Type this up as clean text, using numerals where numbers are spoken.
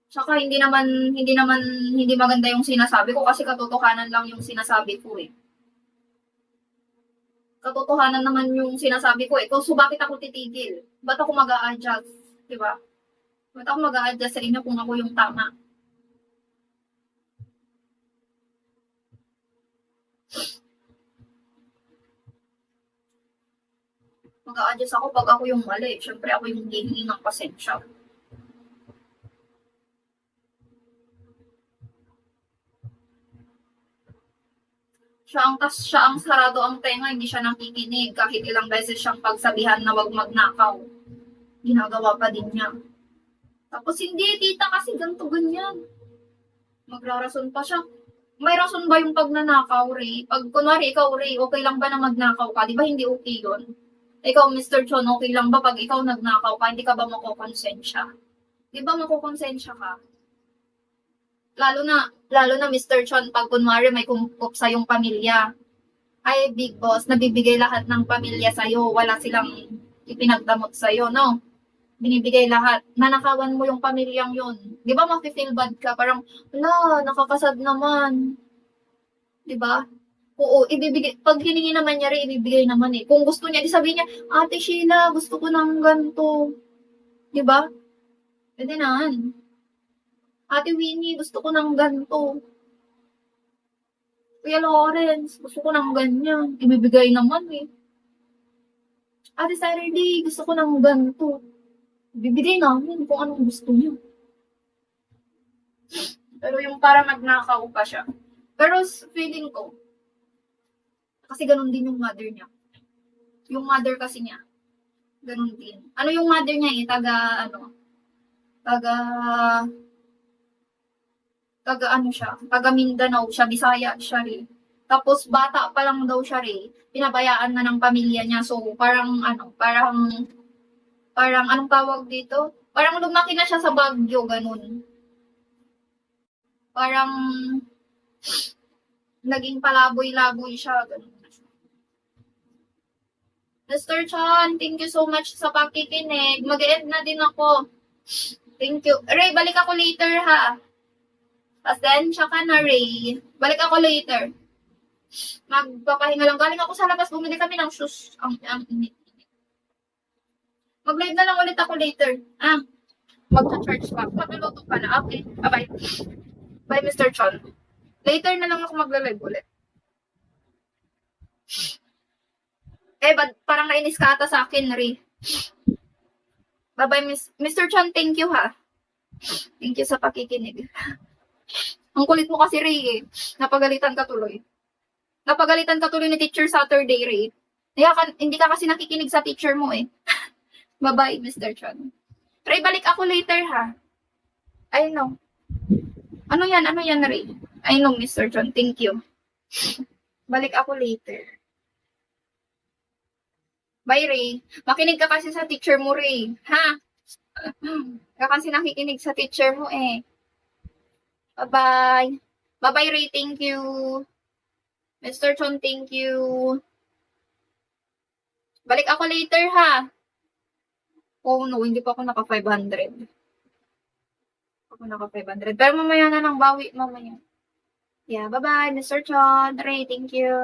Tsaka hindi maganda yung sinasabi ko kasi katotohanan lang yung sinasabi ko eh. Katotohanan naman yung sinasabi ko eh. So bakit ako titigil? Ba't ako mag-a-adjust? Diba? Ba't ako mag-a-adjust sa inyo kung ako yung tama? Mag-a-adjust ako pag ako yung mali. Siyempre ako yung hihingi ng pasensya. Siya ang sarado ang tenga, hindi siya nakikinig. Kahit ilang beses siyang pagsabihan na wag magnakaw. Ginagawa pa din niya. Tapos hindi, tita, kasi ganito ganyan. Magrarason pa siya. May rason ba yung pagnanakaw, Ray? Pag kunwari ikaw, Ray, okay lang ba na magnakaw ka? Di ba hindi okay yun? Ikaw, Mr. Chon, okay lang ba pag ikaw nagnakaw ka? Hindi ka ba makukonsensya? Di ba makukonsensya ka? Lalo na Mr. Chon, pag kunwari may kumkup sa yung pamilya. Ay, big boss, nabibigay lahat ng pamilya sa'yo. Wala silang ipinagdamot sa'yo, no? Binibigay lahat. Nanakawan mo yung pamilyang yun. Di ba mafe-feel bad ka? Parang, wala, nakakasad naman. Di ba? Oo, ibibigay. Pag hiningi naman niya rin, ibibigay naman eh. Kung gusto niya, di sabihin niya, Ate Sheila, gusto ko ng ganito. Di ba? Pwede naman. Ate Winnie, gusto ko ng ganito. Kuya Lawrence, gusto ko ng ganyan. Ibibigay naman eh. Ate Saturday, gusto ko ng ganito. Ibibigay namin kung anong gusto niya. Pero yung para magnakaw pa siya. Pero feeling ko, kasi ganun din yung mother niya. Yung mother kasi niya, ganun din. Ano yung mother niya eh, taga, taga Mindanao siya, Bisaya siya rin. Tapos bata pa lang daw siya rin, pinabayaan na ng pamilya niya. So parang anong tawag dito? Parang lumaki na siya sa Baguio, ganun. Parang naging palaboy-laboy siya, ganun. Mr. Chan, thank you so much sa pakikinig. Mag-end na din ako. Thank you. Ray, balik ako later ha. Pasensya ka na, Ray. Balik ako later. Magpapahinga lang. Galing ako sa labas. Bumili kami ng shoes. Ang init. Mag-live na lang ulit ako later. Mag-charge pa. Magluluto pa na. Okay. Bye-bye. Bye, Mr. Chon. Later na lang ako magla-live ulit. Parang nainis ka ata sa akin, Ray. Bye-bye, Mr. Chon. Thank you, ha. Thank you sa pakikinig. Ang kulit mo kasi, Ray, eh. Napagalitan ka tuloy. Napagalitan ka tuloy ni Teacher Saturday, Ray. Hindi ka kasi nakikinig sa teacher mo, eh. Bye-bye, Mr. Chon. Ray, balik ako later, ha. I know. Ano yan, Ray? I know, Mr. Chon. Thank you. Balik ako later. Bye, Ray. Makinig ka kasi sa teacher mo, Ray. Ha? Ka kasi nakikinig sa teacher mo, eh. Bye-bye. Bye-bye, Ray. Thank you. Mr. Chon, thank you. Balik ako later, ha? Oh, no. Hindi pa ako naka-500. Ako naka-500. Pero mamaya na lang. Bawi mamaya. Yeah, bye-bye, Mr. Chon. Ray, thank you.